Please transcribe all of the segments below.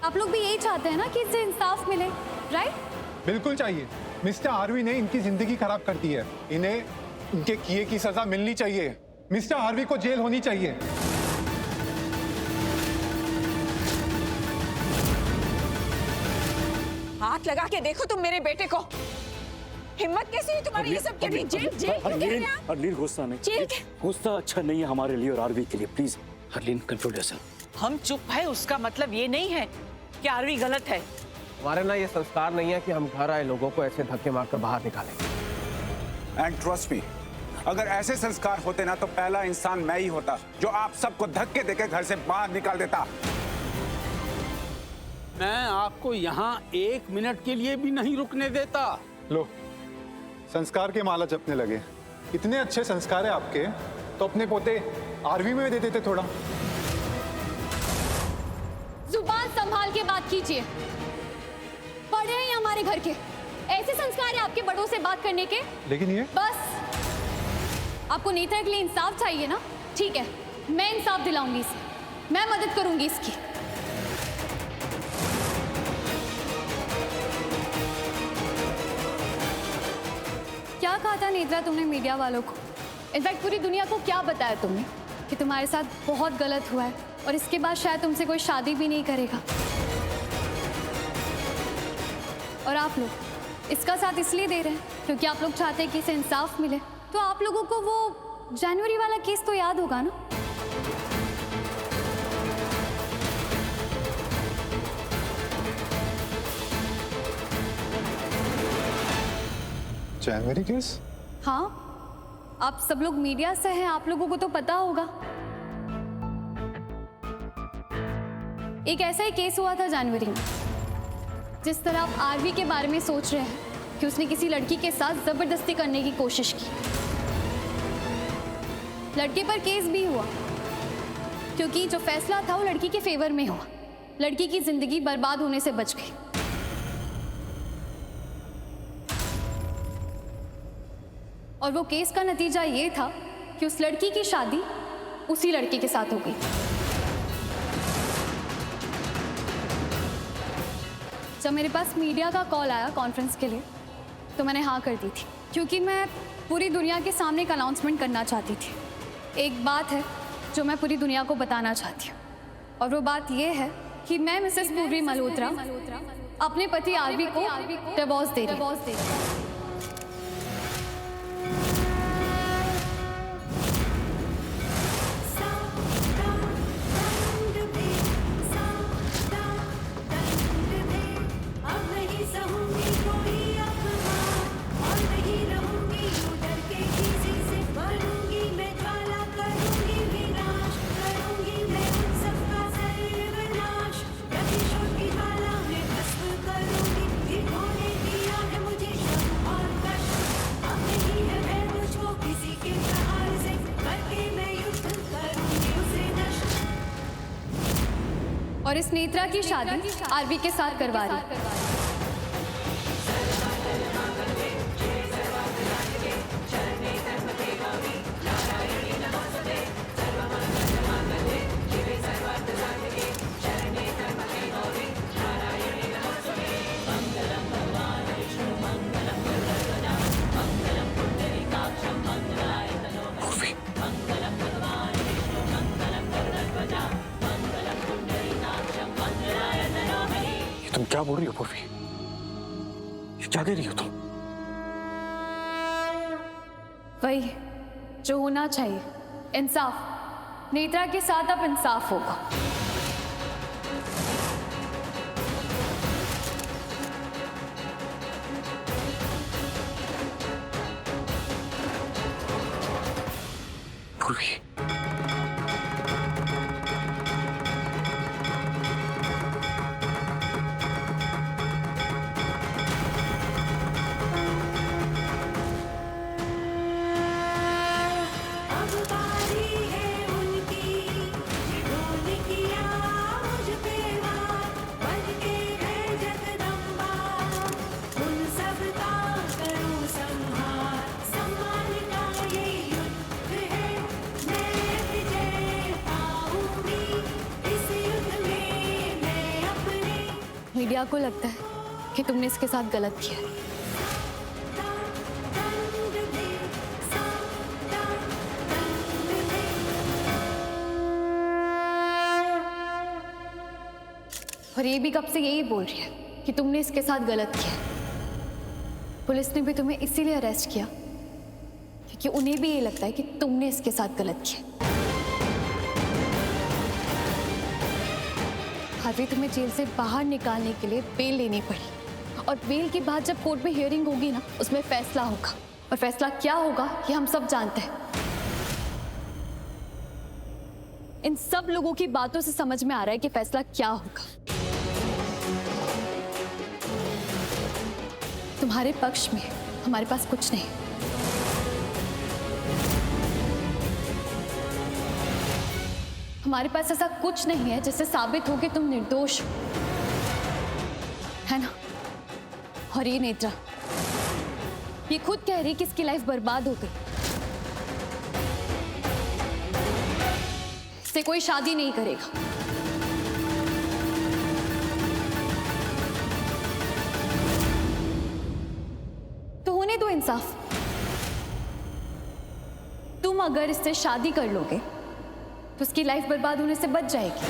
आप लोग भी यही चाहते हैं ना कि इससे इंसाफ मिले, राइट? बिल्कुल चाहिए। मिस्टर हार्वी ने इनकी जिंदगी खराब कर दी है, इन्हें इनके किए की सजा मिलनी चाहिए। मिस्टर हार्वी को जेल होनी चाहिए। हाथ लगा के देखो तुम मेरे बेटे को। हिम्मत कैसी हुई तुम्हारी ये सब करने? जेल जेल क्यों कह रहे हैं आप? हरलीन गुस्सा नहीं, जेल गुस्सा अच्छा नहीं है हमारे लिए और आरवी के लिए। Please Harleen control yourself. हम चुप है उसका मतलब ये नहीं है कि आरवी गलत है। हमारे ना ये संस्कार नहीं है कि हम घर आए लोगों को ऐसे धक्के मारकर बाहर निकालें। एंड ट्रस्ट मी, अगर ऐसे संस्कार होते ना तो पहला इंसान मैं ही होता जो आप सबको धक्के देकर घर से बाहर निकाल देता। मैं आपको यहाँ 1 मिनट के लिए भी नहीं रुकने देता। लो, संस्कार के माला जपने लगे। इतने अच्छे संस्कार है आपके, तो अपने पोते आरवी में दे देते थोड़ा। जुबान संभाल के बात कीजिए। बड़े हैं हमारे घर के, ऐसे संस्कार है आपके बड़ों से बात करने के। लेकिन ये बस आपको नेत्रा के लिए इंसाफ चाहिए ना? ठीक है, मैं इंसाफ दिलाऊंगी इसे, मैं मदद करूंगी इसकी। क्या कहा था नेत्रा तुमने मीडिया वालों को? इनफैक्ट पूरी दुनिया को क्या बताया तुमने कि तुम्हारे साथ बहुत गलत हुआ है और इसके बाद शायद तुमसे कोई शादी भी नहीं करेगा। और आप लोग इसका साथ इसलिए दे रहे हैं क्योंकि आप लोग चाहते हैं कि इसे इंसाफ मिले। तो आप लोगों को वो जनवरी वाला केस तो याद होगा ना? जनवरी केस? हाँ, आप सब लोग मीडिया से हैं, आप लोगों को तो पता होगा। एक ऐसा ही केस हुआ था जनवरी में। जिस तरह आप आरवी के बारे में सोच रहे हैं कि उसने किसी लड़की के साथ जबरदस्ती करने की कोशिश की, लड़के पर केस भी हुआ क्योंकि जो फैसला था वो लड़की के फेवर में हुआ। लड़की की जिंदगी बर्बाद होने से बच गई। और वो केस का नतीजा ये था कि उस लड़की की शादी उसी लड़के के साथ हो गई। जब मेरे पास मीडिया का कॉल आया कॉन्फ्रेंस के लिए तो मैंने हाँ कर दी थी क्योंकि मैं पूरी दुनिया के सामने एक अनाउंसमेंट करना चाहती थी। एक बात है जो मैं पूरी दुनिया को बताना चाहती हूँ और वो बात ये है कि मैं मिसेस पूर्वी मल्होत्रा अपने पति आरवी को डिवोर्स दे रही हूँ। और इस नेत्रा की शादी आरवी के साथ करवा रही। तुम क्या बोल रही हो पूर्वी? ये क्या कह रही हो तुम? वही जो होना चाहिए, इंसाफ। नेत्रा के साथ अब इंसाफ होगा। पूर्वी, मीडिया को लगता है कि तुमने इसके साथ गलत किया है। और ये भी कब से यही बोल रही है कि तुमने इसके साथ गलत किया है। पुलिस ने भी तुम्हें इसीलिए अरेस्ट किया क्योंकि उन्हें भी ये लगता है कि तुमने इसके साथ गलत किया। हार्वी, तुम्हें जेल से बाहर निकालने के लिए बेल लेनी पड़ी और बेल के बाद जब कोर्ट में हियरिंग होगी ना, उसमें फैसला होगा। और फैसला क्या होगा ये हम सब जानते हैं। इन सब लोगों की बातों से समझ में आ रहा है कि फैसला क्या होगा। तुम्हारे पक्ष में हमारे पास कुछ नहीं। हमारे पास ऐसा कुछ नहीं है जिससे साबित हो कि तुम निर्दोष हो, है ना? और ये नेत्रा, ये खुद कह रही कि इसकी लाइफ बर्बाद हो गई। इससे कोई शादी नहीं करेगा। तो होने दो इंसाफ। तुम अगर इससे शादी कर लोगे तो उसकी लाइफ बर्बाद होने से बच जाएगी।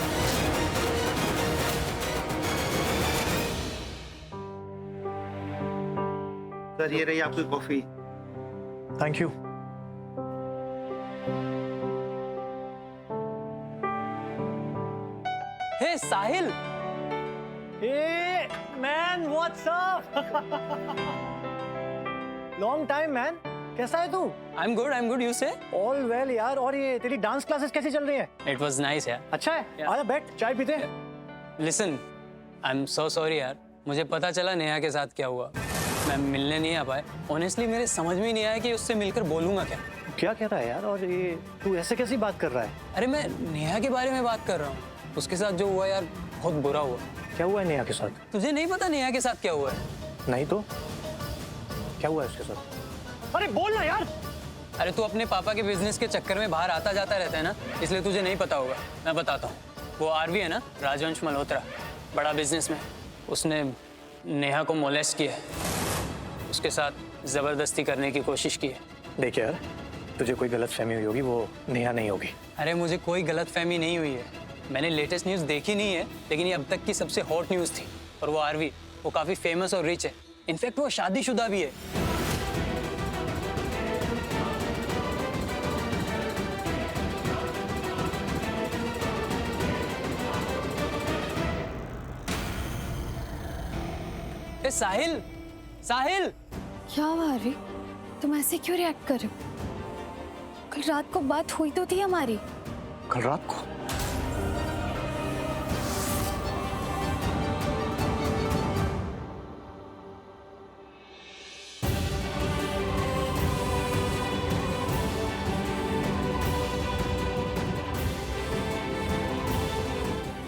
सर, ये रही आपकी coffee. Thank you. Hey Sahil, hey man, what's up? Long time man, कैसा है तू? I am good, you say? All well यार। और ये तेरी डांस क्लासेस कैसी चल रही है? इट वाज नाइस यार। अच्छा है, आजा बैठ, चाय पीते हैं। Listen, I am so sorry यार, मुझे पता चला नेहा के साथ क्या हुआ। मैं मिलने नहीं आ पाए। ऑनेस्टली मेरे समझ में ही नहीं आया कि उससे मिलकर बोलूंगा क्या। क्या कह रहा है यार? और ये तू ऐसे कैसी बात कर रहा है? अरे मैं नेहा के बारे में बात कर रहा हूँ। उसके साथ जो हुआ यार, बहुत बुरा हुआ। क्या हुआ है नेहा के साथ? तुझे नहीं पता नेहा के साथ क्या हुआ है? नहीं तो क्या हुआ है उसके साथ? अरे बोल ना यार। अरे तू अपने पापा के बिजनेस के चक्कर में बाहर आता जाता रहता है ना, इसलिए तुझे नहीं पता होगा। मैं बताता हूँ। वो आरवी है ना, राजवंश मल्होत्रा, बड़ा बिजनेसमैन, उसने नेहा को मोलेस्ट किया है। उसके साथ जबरदस्ती करने की कोशिश की है। देख यार, तुझे कोई गलतफहमी हुई होगी, वो नेहा नहीं होगी। अरे मुझे कोई गलतफहमी नहीं हुई है। मैंने लेटेस्ट न्यूज़ देखी नहीं है, लेकिन ये अब तक की सबसे हॉट न्यूज़ थी। और वो आरवी, वो काफ़ी फेमस और रिच है। इनफैक्ट वो शादीशुदा भी है। ए साहिल, साहिल! क्या हुआ आरवी? तुम ऐसे क्यों रिएक्ट कर रहे हो? कल रात को बात हुई तो थी हमारी। कल रात को?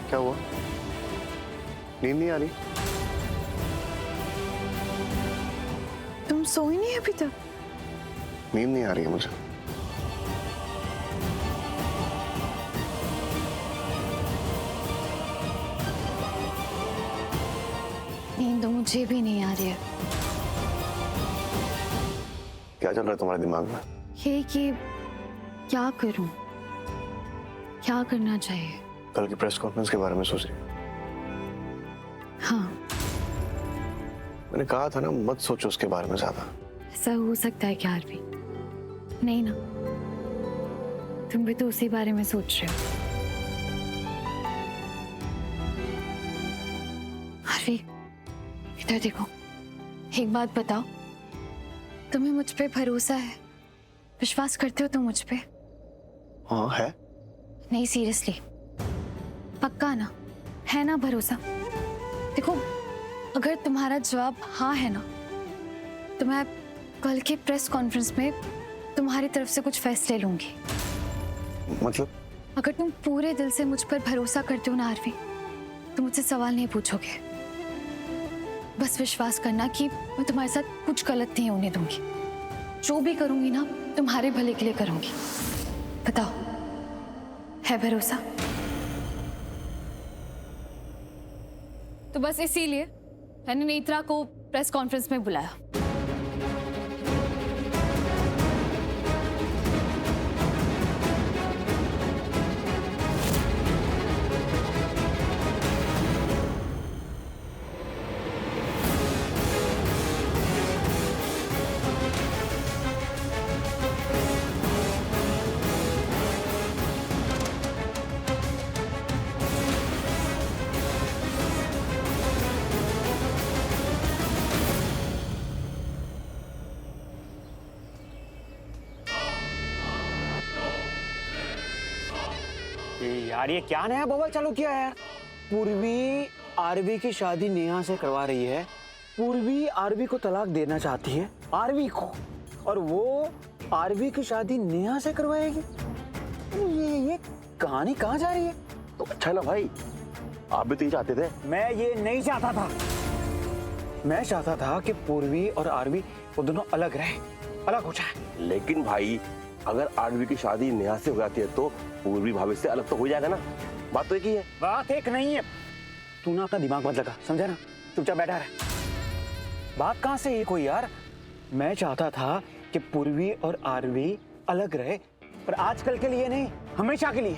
क्या हुआ? नींद नहीं आ रही? तुम सोई नहीं अभी तक? नींद नहीं आ रही है मुझे। नींद तो मुझे भी नहीं आ रही है। क्या चल रहा है तुम्हारे दिमाग में? ये कि क्या करूं, क्या करना चाहिए? कल की प्रेस कॉन्फ्रेंस के बारे में सोच रही? हाँ, मैंने कहा था ना, मत सोचो उसके बारे में ज्यादा। ऐसा हो सकता है क्या आरवी? नहीं ना, तुम भी तो उसी बारे में सोच रहे हो। आरवी, इधर देखो, एक बात बताओ, तुम्हें मुझ पे भरोसा है? विश्वास करते हो तुम मुझ पे? हाँ है। नहीं, सीरियसली, पक्का ना? है ना भरोसा? देखो, अगर तुम्हारा जवाब हाँ है ना, तो मैं कल के प्रेस कॉन्फ्रेंस में तुम्हारी तरफ से कुछ फैसले लूंगी। मतलब? अगर तुम पूरे दिल से मुझ पर भरोसा करते हो ना आरवी, तो मुझसे सवाल नहीं पूछोगे। बस विश्वास करना कि मैं तुम्हारे साथ कुछ गलत नहीं होने दूंगी। जो भी करूंगी ना, तुम्हारे भले के लिए करूंगी। बताओ, है भरोसा? तो बस इसीलिए मैंने नेत्रा को प्रेस कॉन्फ्रेंस में बुलाया। यार ये क्या नया बवाल चालू किया है यार? पूर्वी आरवी की शादी नेहा से करवा रही है। पूर्वी आरवी को तलाक देना चाहती है, आरवी को, और वो आरवी की शादी नेहा से करवाएगी। ये कहानी कहाँ जा रही है? तो अच्छा ना भाई, आप भी तो ये चाहते थे। मैं ये नहीं चाहता था। मैं चाहता था कि पूर्वी और आरवी वो दोनों अलग रहे, अलग हो जाए। लेकिन भाई अगर आरवी की शादी नेहा से हो जाती है तो पूर्वी भाभी से अलग तो हो जाएगा ना। बात तो एक ही है। बात एक नहीं है। तू ना अपना दिमाग मत लगा, समझा ना? चुपचाप बैठा रहे। बात कहाँ से एक हुई यार? मैं चाहता था कि पूर्वी और आरवी अलग रहे, पर आजकल के लिए नहीं, हमेशा के लिए।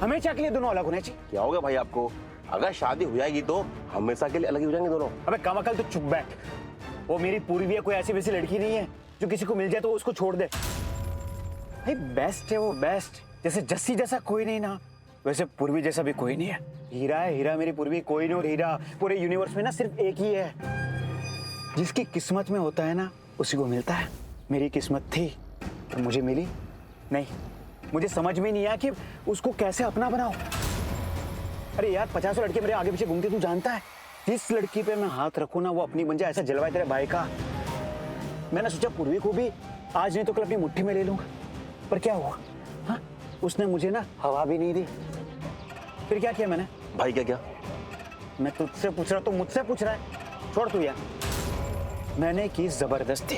हमेशा के लिए दोनों अलग होने चाहिए। क्या हो गया भाई आपको? अगर शादी हो जाएगी तो हमेशा के लिए अलग ही हो जाएंगे दोनों। अबे कम अकल तो चुप बैठ। वो मेरी पूर्वी है, कोई ऐसी वैसी लड़की नहीं है जो किसी को मिल जाए तो उसको छोड़ दे। भाई बेस्ट है वो, बेस्ट। जैसे जस्सी जैसा कोई नहीं ना, वैसे पूर्वी जैसा भी कोई नहीं है। हीरा है हीरा मेरी पूर्वी, कोई नहीं। और हीरा पूरे यूनिवर्स में ना सिर्फ एक ही है। जिसकी किस्मत में होता है ना उसी को मिलता है। मेरी किस्मत थी तो मुझे मिली नहीं। मुझे समझ में नहीं आया कि उसको कैसे अपना बनाओ। अरे यार 50 लड़के मेरे आगे पीछे घूमते, तू जानता है? जिस लड़की पे मैं हाथ रखूं ना वो अपनी बन जाए, ऐसा जलवाए तेरे भाई का। मैंने सोचा पूर्वी को भी आज नहीं तो कल अपनी मुट्ठी में ले लूंगा, पर क्या हुआ? हाँ, उसने मुझे ना हवा भी नहीं दी। फिर क्या किया मैंने? भाई क्या क्या? मैं तुझसे पूछ रहा, तो मुझसे पूछ रहा है। छोड़ तू यार। मैंने की जबरदस्ती।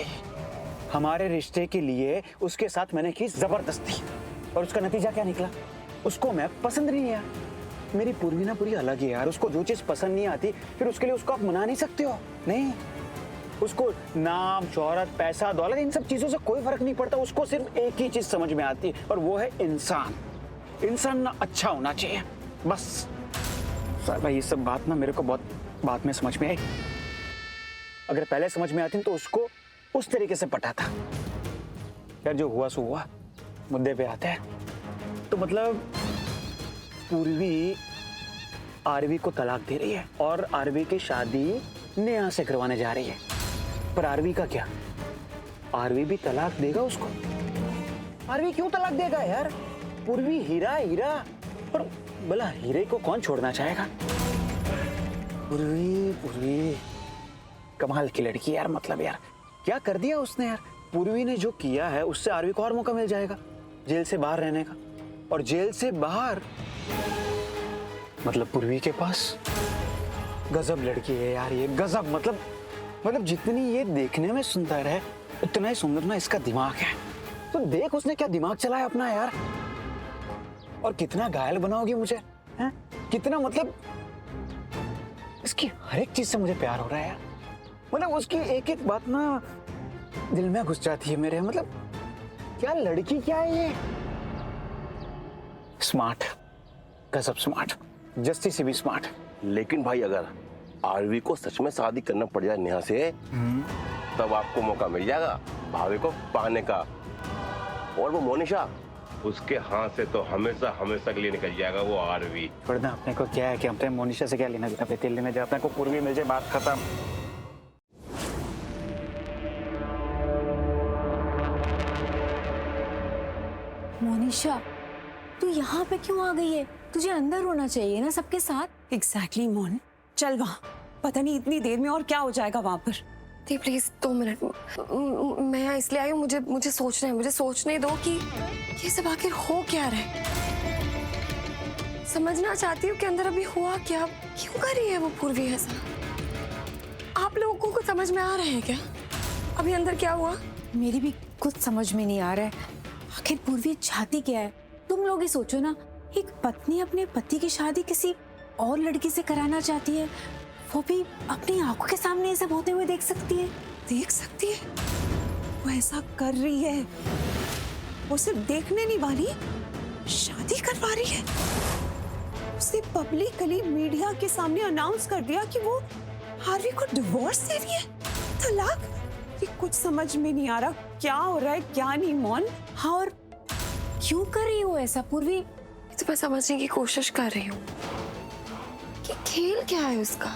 हमारे रिश्ते के लिए उसके साथ मैंने की जबरदस्ती, और उसका नतीजा क्या निकला? उसको मैं पसंद नहीं है। मेरी पूर्वी ना पूरी अलग है यार। उसको जो चीज पसंद नहीं आती फिर उसके लिए उसको आप मना नहीं सकते हो। नहीं, उसको नाम, शोहरत, पैसा, दौलत, इन सब चीजों से कोई फर्क नहीं पड़ता। उसको सिर्फ एक ही चीज समझ में आती है, और वो है इंसान। इंसान ना अच्छा होना चाहिए, बस। सर भाई ये सब बात ना मेरे को बहुत बाद में समझ में आई। अगर पहले समझ में आती तो उसको उस तरीके से पटाता। यार जो हुआ सो हुआ, मुद्दे पे आते हैं। तो मतलब पूर्वी आरवी को तलाक दे रही है और आरवी की शादी नेहा से करवाने जा रही है। पर आरवी का क्या? आरवी भी तलाक देगा उसको। आरवी क्यों तलाक देगा यार? पूर्वी हीरा हीरा, पर भला हीरे को कौन छोड़ना चाहेगा? पूर्वी पूर्वी कमाल की लड़की यार। मतलब यार क्या कर दिया उसने यार। पूर्वी ने जो किया है उससे आरवी को और मौका मिल जाएगा जेल से बाहर रहने का। और जेल से बाहर मतलब पूर्वी के पास। गजब लड़की है यार ये, गजब। मतलब जितनी ये देखने में सुंदर है उतना ही सुंदर ना इसका दिमाग है। तो देख उसने क्या दिमाग चलाया अपना यार। और कितना घायल बनाओगी मुझे, हैं? कितना, मतलब इसकी हर एक चीज से मुझे प्यार हो रहा है यार। मतलब उसकी एक एक बात ना दिल में घुस जाती है मेरे। मतलब क्या लड़की क्या है ये। स्मार्ट, गजब स्मार्ट, जस्टिस से भी स्मार्ट। लेकिन भाई अगर आरवी को सच में शादी करना पड़ जाए नेहा से, तब आपको मौका मिल जाएगा भाभी को पाने का। और वो मोनिशा, उसके हाथ से तो हमेशा हमेशा के लिए निकल जाएगा वो आरवी। वरना अपने को क्या है कि अपने मोनिशा से क्या लेना देना? तेल लेने जाए, अपने को पूर्वी मिल जाए, बात खत्म। मोनिशा तू यहाँ पे क्यों आ गई है? तुझे अंदर होना चाहिए ना सबके साथ। एग्जैक्टली मोन, चल वहाँ। पता नहीं इतनी देर में और क्या हो जाएगा वहाँ पर। दी प्लीज 2 मिनट। मैं यहाँ इसलिए आई हूँ, मुझे सोचने दो कि ये सब आखिर हो क्या रहा है। समझना चाहती हूँ कि अंदर अभी हुआ क्या, क्यों कर रही है वो पूर्वी ऐसा। आप लोगों को समझ में आ रहे हैं क्या अभी अंदर क्या हुआ? मेरी भी कुछ समझ में नहीं आ रहा है। आखिर पूर्वी चाहती क्या है? तुम लोग ही सोचो ना, एक पत्नी अपने पति की शादी किसी और लड़की से कराना चाहती है, वो भी अपनी आंखों के सामने ये सब होते हुए देख सकती है। देख सकती है? वो ऐसा कर रही है। वो सिर्फ देखने नहीं वाली, शादी करवा रही है। उसने पब्लिकली मीडिया के सामने अनाउंस कर दिया कि वो हार्वी को डिवोर्स दे रही है, तलाक। ये कुछ समझ में नहीं आ रहा क्या हो रहा है क्या नहीं। मौन, हाँ, और क्यों कर रही हो ऐसा पूर्वी? तो मैं समझने की कोशिश कर रही हूँ कि खेल क्या है उसका।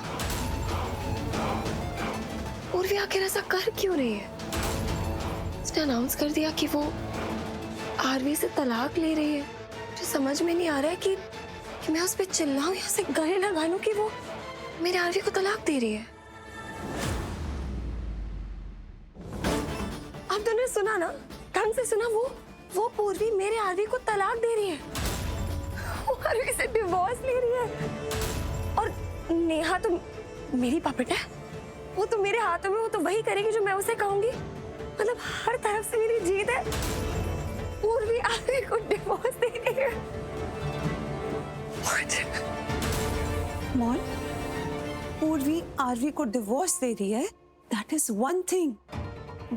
पूर्वी आखिर ऐसा कर क्यों रही है? उसने अनाउंस कर दिया कि वो आरवी से तलाक ले रही है। मुझे समझ में नहीं आ रहा है कि मैं उस पर चिल्लाऊं या उसे गले लगा लूं कि वो मेरे आरवी को तलाक दे रही है। आप दोनों ने सुना ना, ढंग से सुना। वो पूर्वी मेरे आरवी को तलाक दे रही है। वो आरवी से डिवोर्स ले रही है। और नेहा तो मेरी पपेट है। वो तो मेरे हाथों में, वो तो वही करेगी जो मैं उसे कहूंगी। मतलब हर तरफ से मेरी जीत है। पूर्वी आरवी को डिवोर्स दे रही है। मौन, पूर्वी आरवी को डिवोर्स दे रही है, दैट इज वन थिंग।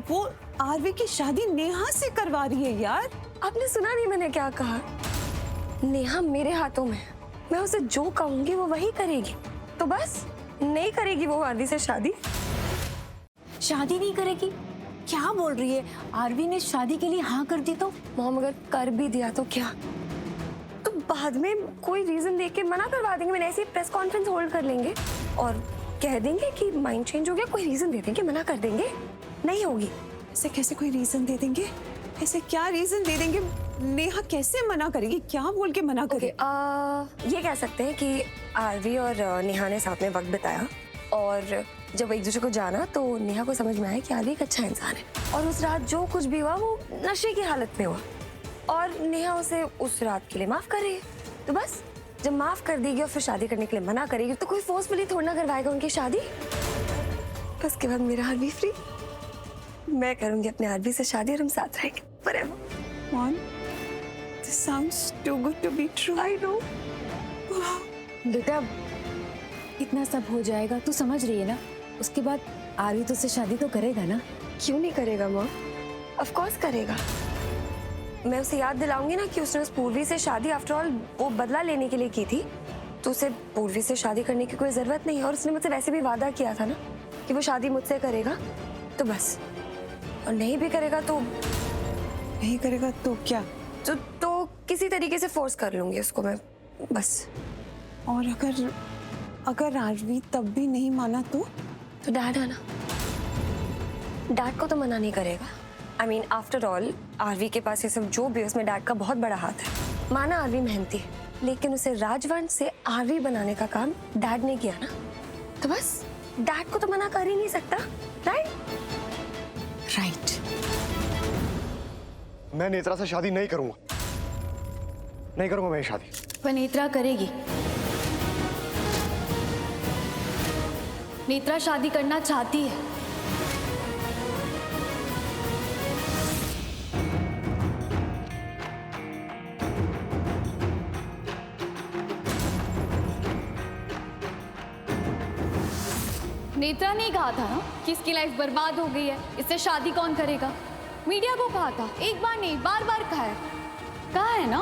वो आरवी की शादी नेहा से करवा रही है यार। आपने सुना नहीं मैंने क्या कहा? नेहा मेरे हाथों में है। मैं उसे जो कहूंगी वो वही करेगी। तो बस नहीं करेगी वो आरवी से शादी। शादी नहीं करेगी? क्या बोल रही है? आरवी ने शादी के लिए हाँ कर दी तो? मॉम, अगर कर भी दिया तो क्या? तो बाद में कोई रीजन देके के मना करवा देंगे। मैंने ऐसी प्रेस कॉन्फ्रेंस होल्ड कर लेंगे और कह देंगे कि माइंड चेंज हो गया। कोई रीजन दे देंगे, मना कर देंगे। नहीं होगी। ऐसे कैसे कोई रीजन दे देंगे? ऐसे क्या रीजन दे देंगे? नेहा कैसे मना करेगी? क्या बोल के मना करे? ये कह सकते हैं कि आरवी और नेहा ने साथ में वक्त बिताया और जब एक दूसरे को जाना तो नेहा को समझ में आया कि आरवी एक अच्छा इंसान है। और उस रात जो कुछ भी हुआ वो नशे की हालत में हुआ और नेहा उसे उस रात के लिए माफ कर रही है। तो बस जब माफ कर देगी और फिर शादी करने के लिए मना करेगी तो कोई फोर्सफुली थोड़ा ना करवाएगा उनकी शादी। उसके बाद मेरा आरवी फ्री, मैं करूंगी अपने आरवी से शादी और हम साथ रहेंगे forever. Mom, this sounds too good to be true. I know. बेटा, इतना सब हो जाएगा, तू समझ रही है ना? उसके बाद आरवी तो से शादी तो करेगा ना? क्यों नहीं करेगा माँ? ऑफ कोर्स करेगा। मैं उसे याद दिलाऊंगी ना कि उसने उस पूर्वी से शादी आफ्टर ऑल वो बदला लेने के लिए की थी। तो उसे पूर्वी से शादी करने की कोई जरूरत नहीं है और उसने मुझसे वैसे भी वादा किया था ना कि वो शादी मुझसे करेगा। तो बस, और नहीं भी करेगा तो नहीं करेगा तो क्या? तो किसी तरीके से फोर्स कर लूंगी उसको मैं, बस। और अगर आरवी तब भी नहीं माना तो डैड है ना, डैड को तो मना नहीं करेगा। I mean, after all Aarvi के पास ये सब जो भी है उसमें डैड का बहुत बड़ा हाथ है। माना आरवी मेहनती है, लेकिन उसे राजवंश से आरवी बनाने का काम डैड ने किया ना। तो बस डैड को तो मना कर ही नहीं सकता, राइट? राइट। मैं नेत्रा से शादी नहीं करूंगा। नहीं करूंगा मैं शादी। पर नेत्रा करेगी। नेत्रा शादी करना चाहती है। नेत्रा ने कहा था ना कि इसकी लाइफ बर्बाद हो गई है, इससे शादी कौन करेगा। मीडिया को कहा था, एक बार नहीं बार बार कहा है ना।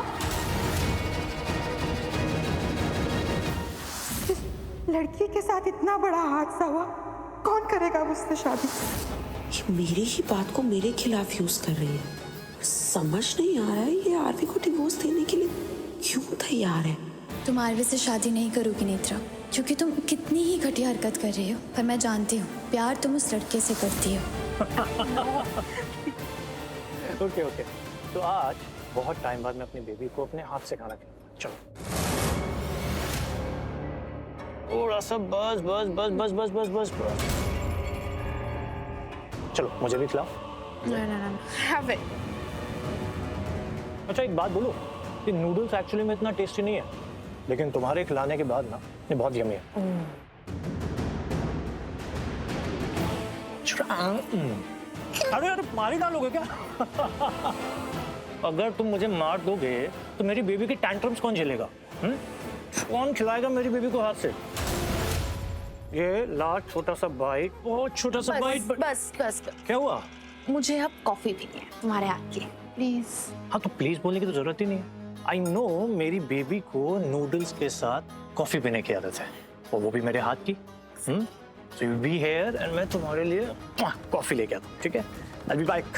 लड़की के साथ इतना बड़ा हादसा हुआ, कौन करेगा मुझसे शादी? ये मेरी ही बात को मेरे खिलाफ यूज कर रही है। समझ नहीं आ रहा है ये आरवी को डिवोर्स देने के लिए क्यों तैयार है। तुम आरवी से शादी नहीं करोगी नेत्रा, क्योंकि तुम कितनी ही घटिया हरकत कर रही हो, पर मैं जानती हूँ प्यार तुम उस लड़के से करती हो। ओके। तो आज बहुत टाइम बाद मैं अपनी बेबी को अपने हाथ से खाना खिलाऊंगा। चलो थोड़ा सा बस बस बस बस बस बस बस बस। चलो मुझे भी खिलाओ। Have it. अच्छा एक बात बोलो, ये नूडल्स एक्चुअली में इतना टेस्टी नहीं है, लेकिन तुम्हारे खिलाने के बाद ना ये बहुत यम्मी है। अरे यार मार ही डालोगे क्या? अगर तुम मुझे मार दोगे तो मेरी बेबी की टैंट्रम्स कौन झेलेगा? कौन खिलाएगा मेरी बेबी को हाथ से? ये लास्ट छोटा सा बाइट, बहुत छोटा सा बाइट। बस बस क्या हुआ? मुझे अब कॉफी पीनी है तुम्हारे हाथ की, प्लीज। हाँ तो प्लीज बोलने की तो जरूरत ही नहीं है। आई नो मेरी बेबी को नूडल्स के साथ कॉफी पीने की आदत है, और वो भी मेरे हाथ की। So you be here and मैं तुम्हारे लिए कॉफी लेके आता हूँ, ठीक है? I'll be back.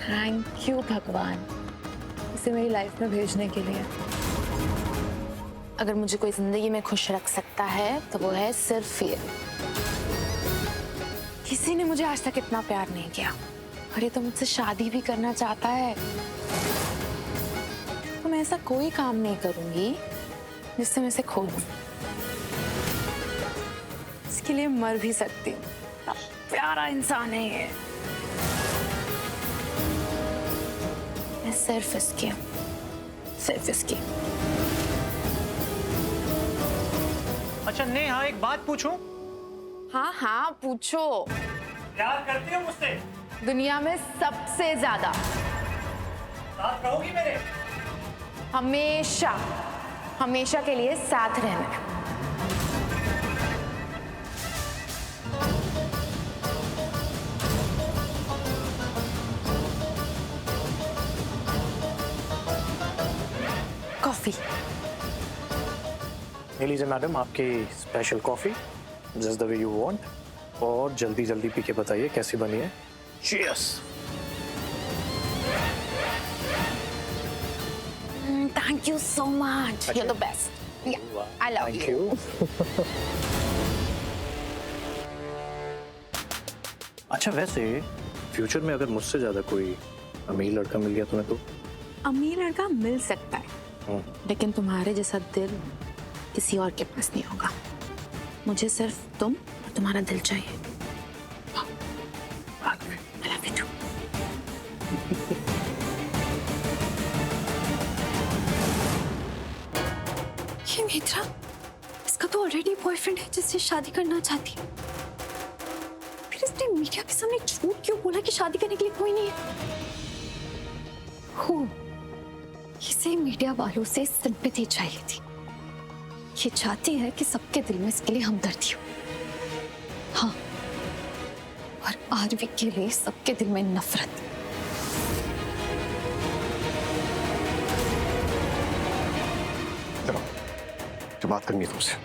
Thank you भगवान इसे मेरी लाइफ में भेजने के लिए। अगर मुझे कोई जिंदगी में खुश रख सकता है तो वो है सिर्फ ये। किसी ने मुझे आज तक इतना प्यार नहीं किया, और ये तो मुझसे शादी भी करना चाहता है। तो मैं ऐसा कोई काम नहीं करूंगी जिससे मैं इसे खो दूं। इसके लिए मर भी सकती हूँ। इतना प्यारा इंसान है ये। मैं सिर्फ इसकी हूँ, सिर्फ इसकी। अच्छा नेहा, एक बात पूछूं? हाँ हाँ पूछो। प्यार करती हो मुझसे? दुनिया में सबसे ज्यादा। साथ रहोगी मेरे? हमेशा, हमेशा के लिए साथ रहना। कॉफी। ये लीजिए मैडम, आपकी special coffee, just the way you want, और जल्दी जल्दी पी के बताइए कैसी बनी है। Cheers. Thank you so much, you are the best. I love you. अच्छा वैसे फ्यूचर में अगर मुझसे ज्यादा कोई अमीर लड़का मिल गया तुम्हें तो? अमीर लड़का मिल सकता है, लेकिन तुम्हारे जैसा दिल किसी और के पास नहीं होगा। मुझे सिर्फ तुम और तुम्हारा दिल चाहिए। I love you too. ये नेत्रा, इसका तो ऑलरेडी बॉयफ्रेंड है जिससे शादी करना चाहती है। फिर इसने मीडिया के सामने झूठ क्यों बोला कि शादी करने के लिए कोई नहीं है? इसे मीडिया वालों से सिंपैथी चाहिए थी। ये चाहती है कि सबके दिल में इसके लिए हमदर्दी हो। हाँ, और आरवी के लिए सबके दिल में नफरत। चलो, जो बात करनी है तुमसे।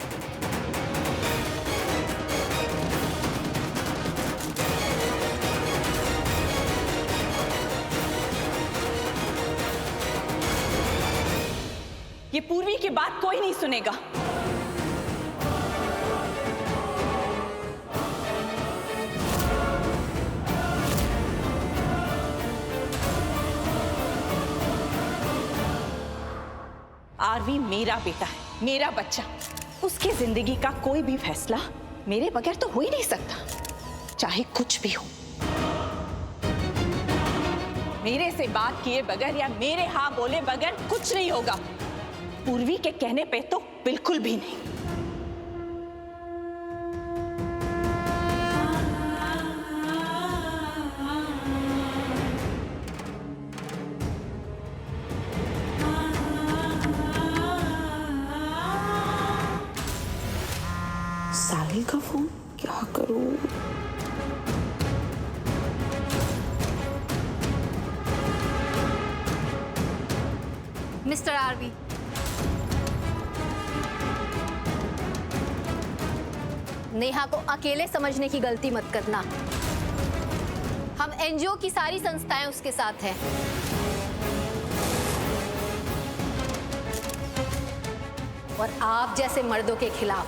ये पूर्वी की बात कोई नहीं सुनेगा। आरवी मेरा बेटा है, मेरा बच्चा। उसकी जिंदगी का कोई भी फैसला मेरे बगैर तो हो ही नहीं सकता, चाहे कुछ भी हो। मेरे से बात किए बगैर या मेरे हाँ बोले बगैर कुछ नहीं होगा। पूर्वी के कहने पे तो बिल्कुल भी नहीं। साहिल का फोन, क्या करूं? मिस्टर आरवी, नेहा को अकेले समझने की गलती मत करना। हम एनजीओ की सारी संस्थाएं उसके साथ हैं। और आप जैसे मर्दों के खिलाफ,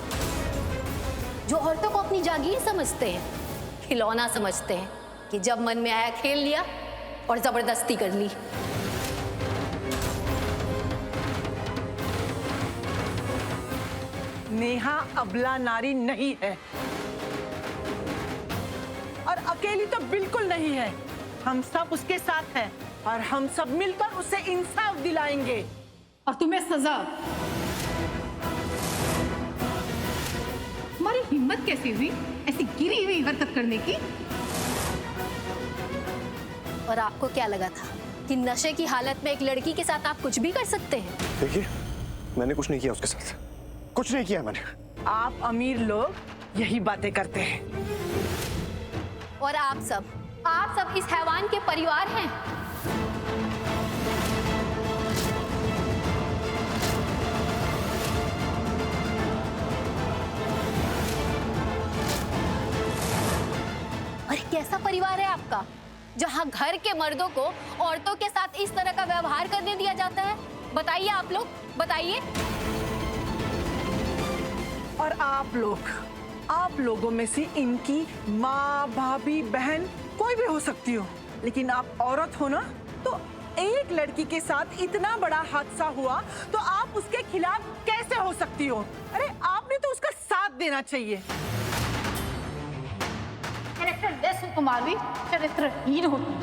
जो औरतों को अपनी जागीर समझते हैं, खिलौना समझते हैं, कि जब मन में आया खेल लिया और जबरदस्ती कर ली। नेहा अबला नारी नहीं है, और अकेली तो बिल्कुल नहीं है। हम सब उसके साथ हैं, और हम सब मिलकर उसे इंसाफ दिलाएंगे। और तुम्हें सजा। तुम्हारी हिम्मत कैसी हुई ऐसी गिरी हुई हरकत करने की? और आपको क्या लगा था कि नशे की हालत में एक लड़की के साथ आप कुछ भी कर सकते हैं? देखिए, मैंने कुछ नहीं किया उसके साथ, कुछ नहीं किया मैंने। आप अमीर लोग यही बातें करते हैं। और आप सब इस हैवान के परिवार हैं। और कैसा परिवार है आपका, जहां घर के मर्दों को औरतों के साथ इस तरह का व्यवहार करने दिया जाता है? बताइए आप लोग, बताइए। और आप लोगों में से इनकी माँ, भाभी, बहन कोई भी हो सकती हो, लेकिन आप औरत हो ना, तो एक लड़की के साथ इतना बड़ा हादसा हुआ तो आप उसके खिलाफ कैसे हो सकती हो? अरे आपने तो उसका साथ देना चाहिए। कैरेक्टरलेस हो तुम आरवी, चरित्रहीन हो तुम।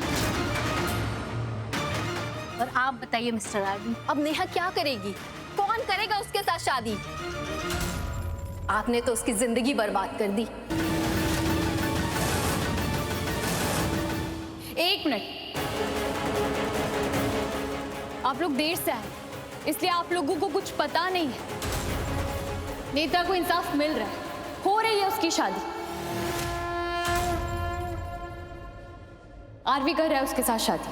और आप बताइए मिस्टर आरवी, अब नेहा क्या करेगी? कौन करेगा उसके साथ शादी? आपने तो उसकी जिंदगी बर्बाद कर दी। एक मिनट, आप लोग देर से आए, इसलिए आप लोगों को कुछ पता नहीं है। नेता को इंसाफ मिल रहा है, हो रही है उसकी शादी। आरवी कर रहा है उसके साथ शादी।